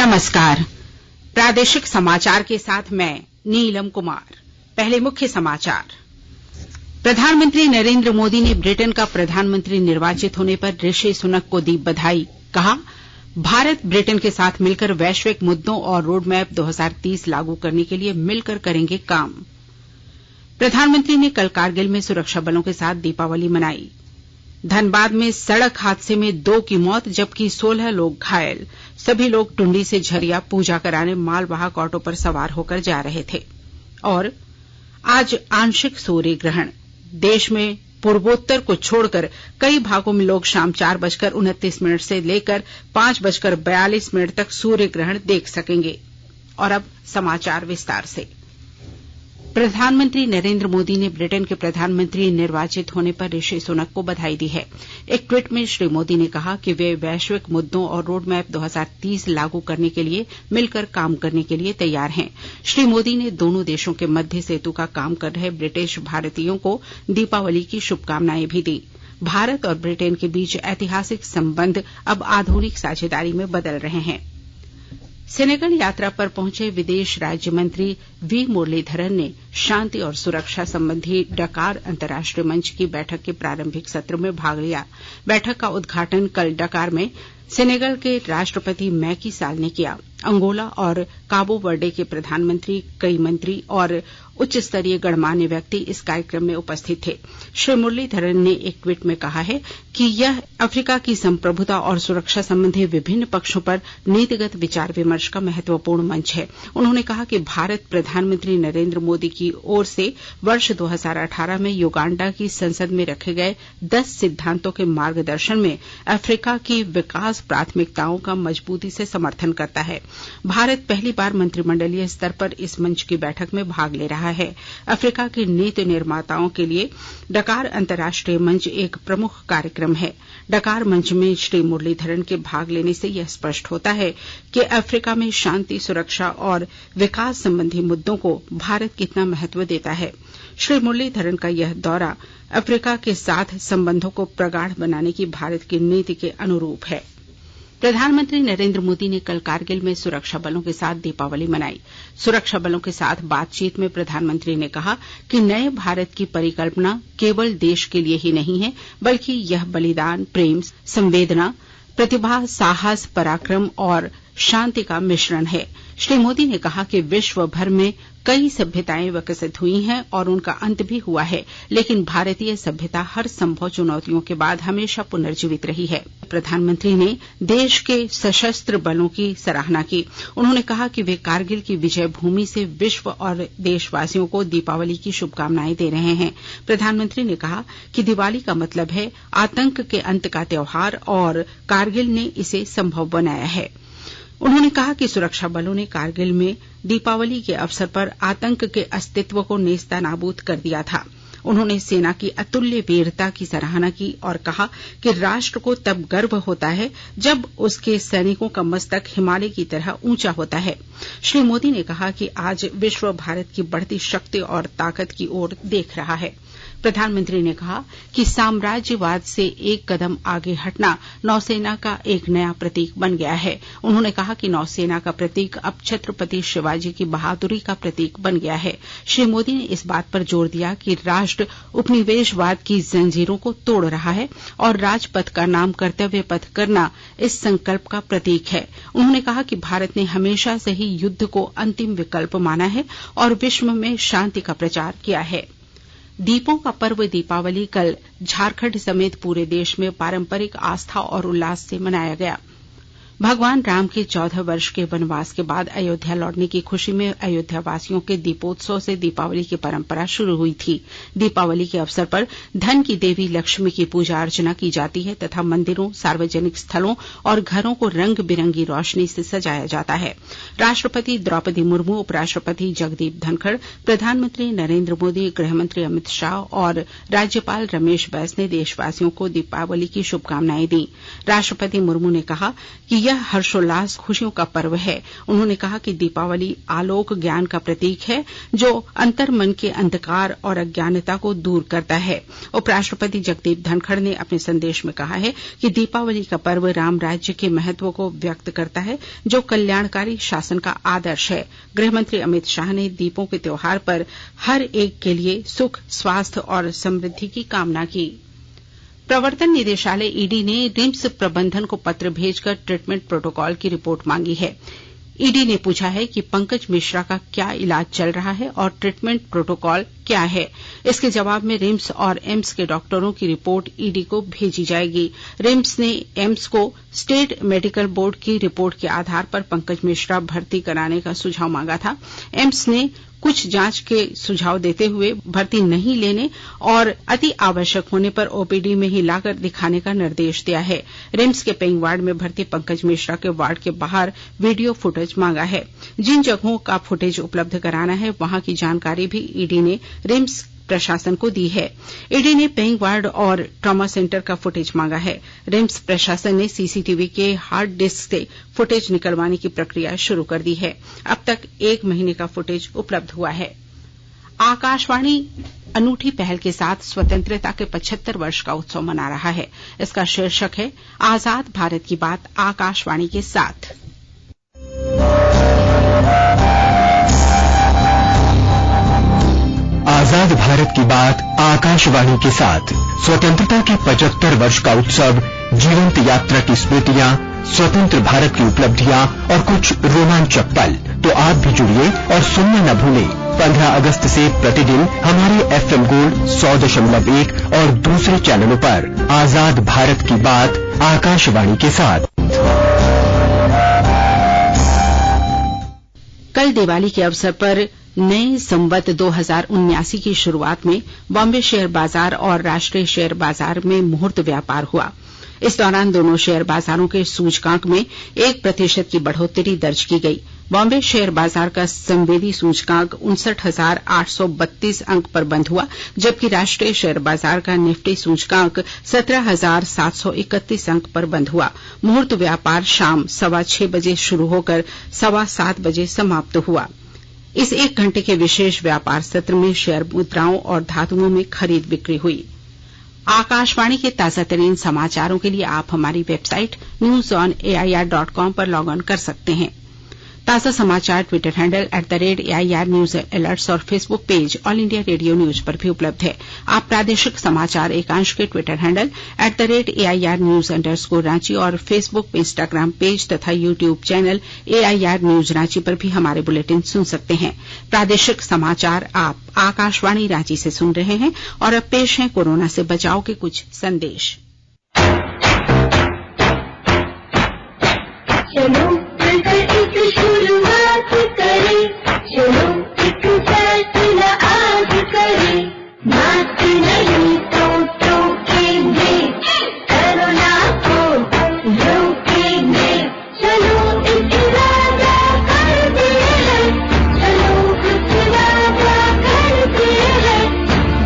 नमस्कार। प्रादेशिक समाचार के साथ मैं नीलम कुमार। पहले मुख्य समाचार। प्रधानमंत्री नरेंद्र मोदी ने ब्रिटेन का प्रधानमंत्री निर्वाचित होने पर ऋषि सुनक को दी बधाई। कहा, भारत ब्रिटेन के साथ मिलकर वैश्विक मुद्दों और रोडमैप 2030 लागू करने के लिए मिलकर करेंगे काम। प्रधानमंत्री ने कल कारगिल में सुरक्षा बलों के साथ दीपावली मनाई। धनबाद में सड़क हादसे में 2 की मौत जबकि 16 लोग घायल। सभी लोग टुंडी से झरिया पूजा कराने मालवाहक ऑटो पर सवार होकर जा रहे थे। और आज आंशिक सूर्य ग्रहण। देश में पूर्वोत्तर को छोड़कर कई भागों में लोग शाम 4:29 से लेकर 5:42 तक सूर्य ग्रहण देख सकेंगे। और अब समाचार विस्तार से। प्रधानमंत्री नरेंद्र मोदी ने ब्रिटेन के प्रधानमंत्री निर्वाचित होने पर ऋषि सुनक को बधाई दी है। एक ट्वीट में श्री मोदी ने कहा कि वे वैश्विक मुद्दों और रोडमैप 2030 लागू करने के लिए मिलकर काम करने के लिए तैयार हैं। श्री मोदी ने दोनों देशों के मध्य सेतु का काम कर रहे ब्रिटिश भारतीयों को दीपावली की शुभकामनाएं भी दी। भारत और ब्रिटेन के बीच ऐतिहासिक संबंध अब आधुनिक साझेदारी में बदल रहे हैं। सेनेगल यात्रा पर पहुंचे विदेश राज्य मंत्री वी मुरलीधरन ने शांति और सुरक्षा संबंधी डकार अंतर्राष्ट्रीय मंच की बैठक के प्रारंभिक सत्र में भाग लिया। बैठक का उद्घाटन कल डकार में सेनेगल के राष्ट्रपति मैकी साल ने किया। अंगोला और काबो वर्डे के प्रधानमंत्री, कई मंत्री और उच्च स्तरीय गणमान्य व्यक्ति इस कार्यक्रम में उपस्थित थे। श्री मुरलीधरन ने एक ट्वीट में कहा है कि यह अफ्रीका की संप्रभुता और सुरक्षा संबंधी विभिन्न पक्षों पर नीतिगत विचार विमर्श का महत्वपूर्ण मंच है। उन्होंने कहा कि भारत प्रधानमंत्री नरेंद्र मोदी की ओर से वर्ष 2018 में युगांडा की संसद में रखे गए 10 सिद्धांतों के मार्गदर्शन में अफ्रीका की विकास प्राथमिकताओं का मजबूती से समर्थन करता है। भारत पहली बार मंत्रिमंडलीय स्तर पर इस मंच की बैठक में भाग ले रहा है। अफ्रीका के नीति निर्माताओं के लिए डकार अंतर्राष्ट्रीय मंच एक प्रमुख कार्यक्रम है। डकार मंच में श्री मुरलीधरन के भाग लेने से यह स्पष्ट होता है कि अफ्रीका में शांति, सुरक्षा और विकास संबंधी मुद्दों को भारत कितना महत्व देता है। श्री मुरलीधरन का यह दौरा अफ्रीका के साथ संबंधों को प्रगाढ़ बनाने की भारत की नीति के अनुरूप है। प्रधानमंत्री नरेंद्र मोदी ने कल कारगिल में सुरक्षा बलों के साथ दीपावली मनाई। सुरक्षा बलों के साथ बातचीत में प्रधानमंत्री ने कहा कि नए भारत की परिकल्पना केवल देश के लिए ही नहीं है, बल्कि यह बलिदान, प्रेम, संवेदना, प्रतिभा, साहस, पराक्रम और शांति का मिश्रण है। श्री मोदी ने कहा कि विश्व भर में कई सभ्यताएं विकसित हुई हैं और उनका अंत भी हुआ है, लेकिन भारतीय सभ्यता हर संभव चुनौतियों के बाद हमेशा पुनर्जीवित रही है। प्रधानमंत्री ने देश के सशस्त्र बलों की सराहना की। उन्होंने कहा कि वे कारगिल की विजय भूमि से विश्व और देशवासियों को दीपावली की शुभकामनाएं दे रहे हैं। प्रधानमंत्री ने कहा कि दिवाली का मतलब है आतंक के अंत का त्योहार और कारगिल ने इसे संभव बनाया है। उन्होंने कहा कि सुरक्षा बलों ने कारगिल में दीपावली के अवसर पर आतंक के अस्तित्व को नेस्तनाबूद कर दिया था। उन्होंने सेना की अतुल्य वीरता की सराहना की और कहा कि राष्ट्र को तब गर्व होता है जब उसके सैनिकों का मस्तक हिमालय की तरह ऊंचा होता है। श्री मोदी ने कहा कि आज विश्व भारत की बढ़ती शक्ति और ताकत की ओर देख रहा है। प्रधानमंत्री ने कहा कि साम्राज्यवाद से एक कदम आगे हटना नौसेना का एक नया प्रतीक बन गया है। उन्होंने कहा कि नौसेना का प्रतीक अब छत्रपति शिवाजी की बहादुरी का प्रतीक बन गया है। श्री मोदी ने इस बात पर जोर दिया कि राष्ट्र उपनिवेशवाद की जंजीरों को तोड़ रहा है और राजपथ का नाम कर्तव्य पथ करना इस संकल्प का प्रतीक है। उन्होंने कहा कि भारत ने हमेशा से ही युद्ध को अंतिम विकल्प माना है और विश्व में शांति का प्रचार किया है। दीपों का पर्व दीपावली कल झारखंड समेत पूरे देश में पारंपरिक आस्था और उल्लास से मनाया गया। भगवान राम के 14 वर्ष के वनवास के बाद अयोध्या लौटने की खुशी में अयोध्या वासियों के दीपोत्सव से दीपावली की परंपरा शुरू हुई थी। दीपावली के अवसर पर धन की देवी लक्ष्मी की पूजा अर्चना की जाती है तथा मंदिरों, सार्वजनिक स्थलों और घरों को रंग बिरंगी रोशनी से सजाया जाता है। राष्ट्रपति द्रौपदी मुर्मू, उपराष्ट्रपति जगदीप धनखड़, प्रधानमंत्री नरेंद्र मोदी, गृहमंत्री अमित शाह और राज्यपाल रमेश बैस ने देशवासियों को दीपावली की शुभकामनाएं दी। राष्ट्रपति मुर्मू ने कहा कि यह हर्षोल्लास खुशियों का पर्व है। उन्होंने कहा कि दीपावली आलोक ज्ञान का प्रतीक है जो अंतर्मन के अंधकार और अज्ञानता को दूर करता है। उपराष्ट्रपति जगदीप धनखड़ ने अपने संदेश में कहा है कि दीपावली का पर्व राम राज्य के महत्व को व्यक्त करता है जो कल्याणकारी शासन का आदर्श है। गृहमंत्री अमित शाह ने दीपों के त्योहार पर हर एक के लिए सुख, स्वास्थ्य और समृद्धि की कामना की। प्रवर्तन निदेशालय ईडी ने रिम्स प्रबंधन को पत्र भेजकर ट्रीटमेंट प्रोटोकॉल की रिपोर्ट मांगी है। ईडी ने पूछा है कि पंकज मिश्रा का क्या इलाज चल रहा है और ट्रीटमेंट प्रोटोकॉल क्या है। इसके जवाब में रिम्स और एम्स के डॉक्टरों की रिपोर्ट ईडी को भेजी जाएगी। रिम्स ने एम्स को स्टेट मेडिकल बोर्ड की रिपोर्ट के आधार पर पंकज मिश्रा भर्ती कराने का सुझाव मांगा था। एम्स ने कुछ जांच के सुझाव देते हुए भर्ती नहीं लेने और अति आवश्यक होने पर ओपीडी में ही लाकर दिखाने का निर्देश दिया है। रिम्स के पेइंग वार्ड में भर्ती पंकज मिश्रा के वार्ड के बाहर वीडियो फुटेज मांगा है। जिन जगहों का फुटेज उपलब्ध कराना है वहां की जानकारी भी ईडी ने रिम्स प्रशासन को दी है। ईडी ने पेइंग वार्ड और ट्रॉमा सेंटर का फुटेज मांगा है। रिम्स प्रशासन ने सीसीटीवी के हार्ड डिस्क से फुटेज निकलवाने की प्रक्रिया शुरू कर दी है। अब तक 1 महीने का फुटेज उपलब्ध हुआ है। आकाशवाणी अनूठी पहल के साथ स्वतंत्रता के 75 वर्ष का उत्सव मना रहा है। इसका शीर्षक है आजाद भारत की बात आकाशवाणी के साथ। आजाद भारत की बात आकाशवाणी के साथ स्वतंत्रता के 75 वर्ष का उत्सव, जीवंत यात्रा की स्मृतियां, स्वतंत्र भारत की उपलब्धियां और कुछ रोमांचक पल। तो आप भी जुड़िए और सुनना न भूलें 15 अगस्त से प्रतिदिन हमारे FM गोल्ड 100.1 और दूसरे चैनलों पर आजाद भारत की बात आकाशवाणी के साथ। कल दिवाली के अवसर पर नए संवत 2079 की शुरुआत में बॉम्बे शेयर बाजार और राष्ट्रीय शेयर बाजार में मुहूर्त व्यापार हुआ। इस दौरान दोनों शेयर बाजारों के सूचकांक में 1% की बढ़ोतरी दर्ज की गई। बॉम्बे शेयर बाजार का संवेदी सूचकांक 59,832 अंक पर बंद हुआ, जबकि राष्ट्रीय शेयर बाजार का निफ्टी सूचकांक 17,731 अंक पर बंद हुआ। मुहूर्त व्यापार शाम 6:15 बजे शुरू होकर 7:15 बजे समाप्त हुआ। इस 1 घंटे के विशेष व्यापार सत्र में शेयर मुद्राओं और धातुओं में खरीद बिक्री हुई। आकाशवाणी के ताजा तरीन समाचारों के लिए आप हमारी वेबसाइट newsonair.com पर लॉग ऑन कर सकते हैं। ताजा समाचार Twitter handle @AIR news alerts और Facebook page All India Radio news पर भी उपलब्ध है। आप प्रादेशिक समाचार एकांश के Twitter handle @AIR news _Ranchi और फेसबुक, इंस्टाग्राम पेज तथा YouTube channel AIR news Ranchi पर भी हमारे बुलेटिन सुन सकते हैं। प्रादेशिक समाचार आप आकाशवाणी रांची से सुन रहे हैं और अब पेश है कोरोना से बचाव के कुछ संदेश। शुरुआत करें, चलो एक फैसला आज करें, मास्क नहीं तो टोकेंगे, कोरोना को रोकेंगे, चलो एक वादा करते हैं, चलो एक वादा करते हैं,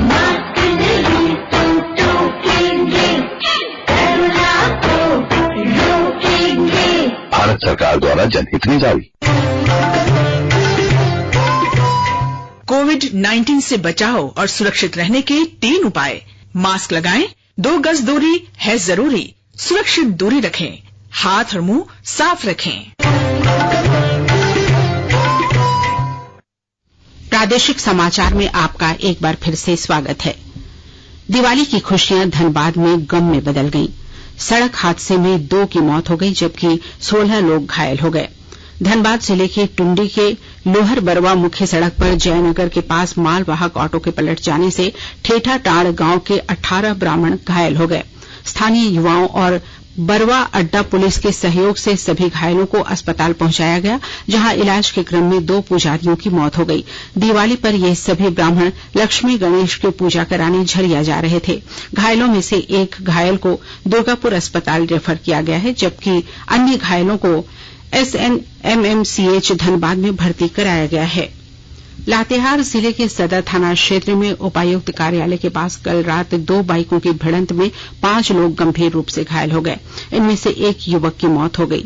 मास्क नहीं तो टोकेंगे, कोरोना को रोकेंगे। भारत सरकार द्वारा जनहित में जारी। कोविड-19 से बचाव और सुरक्षित रहने के 3 उपाय। मास्क लगाएं, 2 गज दूरी है जरूरी, सुरक्षित दूरी रखें, हाथ और मुंह साफ रखें। प्रादेशिक समाचार में आपका एक बार फिर से स्वागत है। दिवाली की खुशियां धनबाद में गम में बदल गईं। सड़क हादसे में 2 की मौत हो गई, जबकि 16 लोग घायल हो गए। धनबाद जिले के टुंडी के लोहर बरवा मुख्य सड़क पर जयनगर के पास मालवाहक ऑटो के पलट जाने से ठेठाटाड़ गांव के 18 ब्राह्मण घायल हो गए। स्थानीय युवाओं और बरवा अड्डा पुलिस के सहयोग से सभी घायलों को अस्पताल पहुंचाया गया, जहां इलाज के क्रम में 2 पुजारियों की मौत हो गई। दिवाली पर ये सभी ब्राह्मण लक्ष्मी गणेश की पूजा कराने झरिया जा रहे थे। घायलों में से एक घायल को दुर्गापुर अस्पताल रेफर किया गया है, जबकि अन्य घायलों को SNMMCH धनबाद में भर्ती कराया गया है। लातेहार जिले के सदर थाना क्षेत्र में उपायुक्त कार्यालय के पास कल रात 2 बाइकों की भिड़ंत में 5 लोग गंभीर रूप से घायल हो गए। इनमें से एक युवक की मौत हो गई।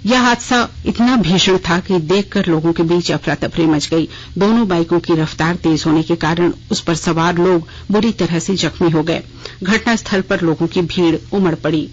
यह हादसा इतना भीषण था कि देखकर लोगों के बीच अफरा तफरी मच गई। दोनों बाइकों की रफ्तार तेज होने के कारण उस पर सवार लोग बुरी तरह से जख्मी हो गए। घटनास्थल पर लोगों की भीड़ उमड़ पड़ी।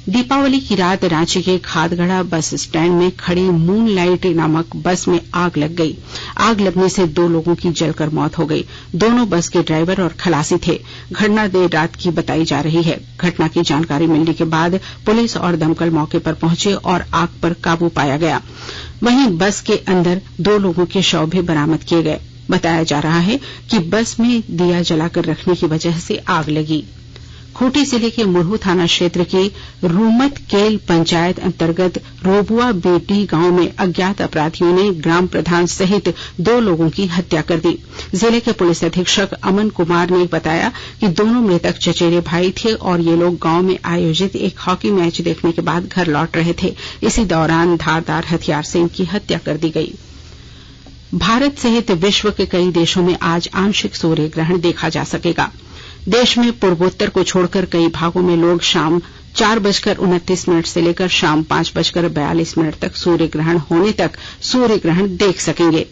दीपावली की रात रांची के खादगढ़ा बस स्टैंड में खड़ी मूनलाइट नामक बस में आग लग गई। आग लगने से 2 लोगों की जलकर मौत हो गई। दोनों बस के ड्राइवर और खलासी थे। घटना देर रात की बताई जा रही है। घटना की जानकारी मिलने के बाद पुलिस और दमकल मौके पर पहुंचे और आग पर काबू पाया गया। वहीं बस के अंदर 2 लोगों के शव भी बरामद किए गए। बताया जा रहा है कि बस में दिया जलाकर रखने की वजह से आग लगी। खूंटी जिले के मुरहू थाना क्षेत्र की रूमत केल पंचायत अंतर्गत रोबुआ बेटी गांव में अज्ञात अपराधियों ने ग्राम प्रधान सहित 2 लोगों की हत्या कर दी। जिले के पुलिस अधीक्षक अमन कुमार ने बताया कि दोनों मृतक चचेरे भाई थे और ये लोग गांव में आयोजित एक हॉकी मैच देखने के बाद घर लौट रहे थे। इसी दौरान धारदार हथियार से इनकी हत्या कर दी गई। भारत सहित विश्व के कई देशों में आज आंशिक सूर्य ग्रहण देखा जा सकेगा। देश में पूर्वोत्तर को छोड़कर कई भागों में लोग शाम 4:29 से लेकर शाम 5:42 तक सूर्य ग्रहण होने तक सूर्य ग्रहण देख सकेंगे।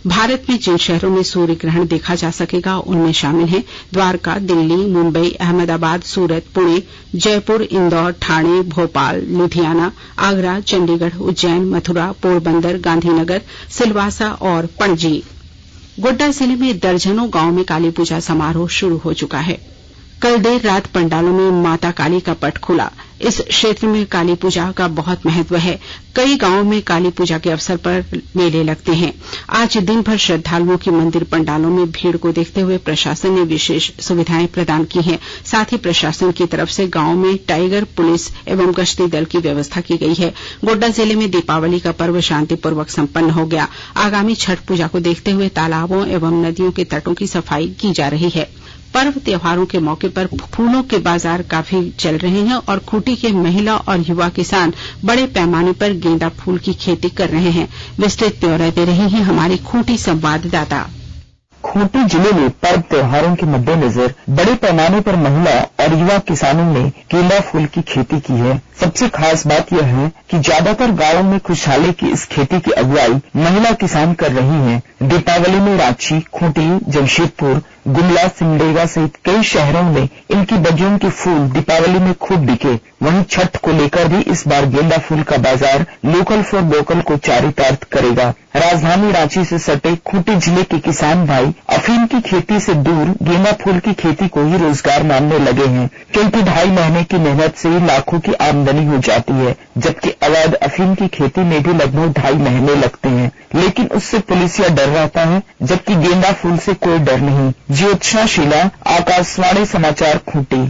भारत में जिन शहरों में सूर्य ग्रहण देखा जा सकेगा उनमें शामिल हैं द्वारका, दिल्ली, मुंबई, अहमदाबाद, सूरत, पुणे, जयपुर, इंदौर, ठाणे, भोपाल, लुधियाना, आगरा, चंडीगढ़, उज्जैन, मथुरा, पोरबंदर, गांधीनगर, सिलवासा और पणजी। गोड्डा जिले में दर्जनों गांव में काली पूजा समारोह शुरू हो चुका है। कल देर रात पंडालों में माता काली का पट खुला। इस क्षेत्र में काली पूजा का बहुत महत्व है। कई गांवों में काली पूजा के अवसर पर मेले लगते हैं। आज दिन भर श्रद्धालुओं की मंदिर पंडालों में भीड़ को देखते हुए प्रशासन ने विशेष सुविधाएं प्रदान की हैं। साथ ही प्रशासन की तरफ से गांव में टाइगर पुलिस एवं गश्ती दल की व्यवस्था की गई है। गोड्डा जिले में दीपावली का पर्व शांतिपूर्वक संपन्न हो गया। आगामी छठ पूजा को देखते हुए तालाबों एवं नदियों के तटों की सफाई की जा रही है। पर्व त्योहारों के मौके पर फूलों के बाजार काफी चल रहे हैं और खूंटी के महिला और युवा किसान बड़े पैमाने पर गेंदा फूल की खेती कर रहे हैं। विस्तृत ब्यौरा दे रही हैं हमारी खूंटी संवाददाता। खूंटी जिले में पर्व त्योहारों के मद्देनजर बड़े पैमाने पर महिला और युवा किसानों ने गेंदा फूल की खेती की है। सबसे खास बात यह है कि ज्यादातर गांवों में खुशहाली की इस खेती की अगुवाई महिला किसान कर रही हैं। दीपावली में रांची, खूंटी, जमशेदपुर, गुमला, सिमडेगा सहित कई शहरों में इनकी बगियों के फूल दीपावली में खूब बिके। वहीं छठ को लेकर भी इस बार गेंदा फूल का बाजार लोकल फॉर वोकल को चारितार्थ करेगा। राजधानी रांची से सटे खूंटी जिले के किसान भाई अफीम की खेती से दूर गेंदा फूल की खेती को ही रोजगार मानने लगे हैं, क्योंकि 2.5 महीने की मेहनत से ही लाखों की आमदनी हो जाती है, जबकि अवैध अफीम की खेती में भी लगभग 2.5 महीने लगते हैं। लेकिन उससे पुलिसिया डर रहता है, जबकि गेंदा फूल से कोई डर नहीं। ज्योत्सना शीला, आकाशवाणी समाचार, खूंटी।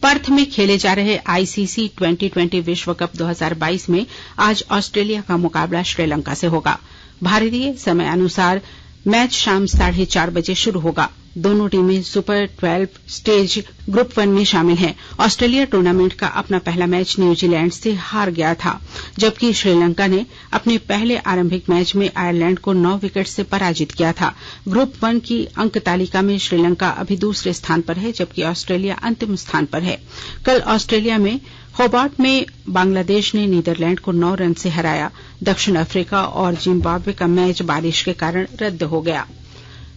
पर्थ में खेले जा रहे आईसीसी T20 विश्व कप 2022 में आज ऑस्ट्रेलिया का मुकाबला श्रीलंका से होगा। भारतीय समय अनुसार मैच शाम 4:30 बजे शुरू होगा। दोनों टीमें सुपर 12 स्टेज ग्रुप 1 में शामिल हैं। ऑस्ट्रेलिया टूर्नामेंट का अपना पहला मैच न्यूजीलैंड से हार गया था, जबकि श्रीलंका ने अपने पहले आरंभिक मैच में आयरलैंड को 9 विकेट से पराजित किया था। ग्रुप 1 की अंक तालिका में श्रीलंका अभी दूसरे स्थान पर है, जबकि ऑस्ट्रेलिया अंतिम स्थान पर है। कल ऑस्ट्रेलिया में होबार्ट में बांग्लादेश ने नीदरलैंड को 9 रन से हराया। दक्षिण अफ्रीका और जिम्बाब्वे का मैच बारिश के कारण रद्द हो गया।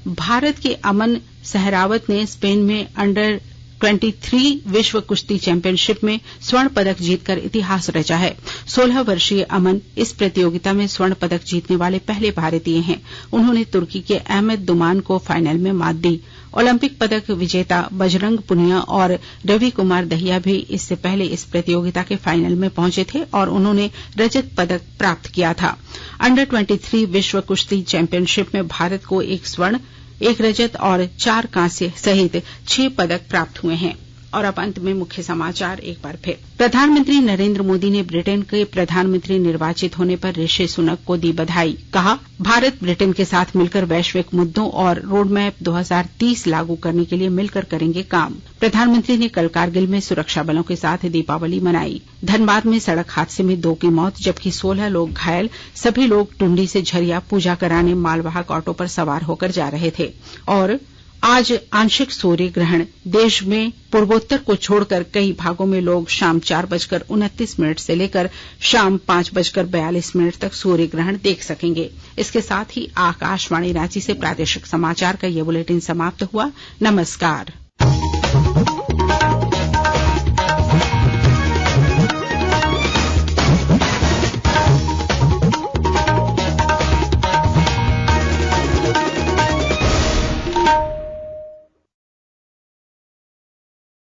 भारत के अमन सहरावत ने स्पेन में अंडर 23 विश्व कुश्ती चैंपियनशिप में स्वर्ण पदक जीतकर इतिहास रचा है। 16 वर्षीय अमन इस प्रतियोगिता में स्वर्ण पदक जीतने वाले पहले भारतीय हैं। उन्होंने तुर्की के अहमद दुमान को फाइनल में मात दी। ओलंपिक पदक विजेता बजरंग पुनिया और रवि कुमार दहिया भी इससे पहले इस प्रतियोगिता के फाइनल में पहुंचे थे और उन्होंने रजत पदक प्राप्त किया था। अंडर 23 विश्व कुश्ती चैंपियनशिप में भारत को 1 स्वर्ण, 1 रजत और 4 कांस्य सहित 6 पदक प्राप्त हुए हैं। और अब अंत में मुख्य समाचार एक बार फिर। प्रधानमंत्री नरेंद्र मोदी ने ब्रिटेन के प्रधानमंत्री निर्वाचित होने पर ऋषि सुनक को दी बधाई। कहा, भारत ब्रिटेन के साथ मिलकर वैश्विक मुद्दों और रोडमैप 2030 लागू करने के लिए मिलकर करेंगे काम। प्रधानमंत्री ने कल कारगिल में सुरक्षा बलों के साथ दीपावली मनाई। धनबाद में सड़क हादसे में 2 की मौत जबकि 16 लोग घायल। सभी लोग टुंडी से झरिया पूजा कराने मालवाहक ऑटो पर सवार होकर जा रहे थे। और आज आंशिक सूर्य ग्रहण। देश में पूर्वोत्तर को छोड़कर कई भागों में लोग शाम 4:29 से लेकर शाम 5:42 तक सूर्य ग्रहण देख सकेंगे। इसके साथ ही आकाशवाणी रांची से प्रादेशिक समाचार का ये बुलेटिन समाप्त हुआ। नमस्कार।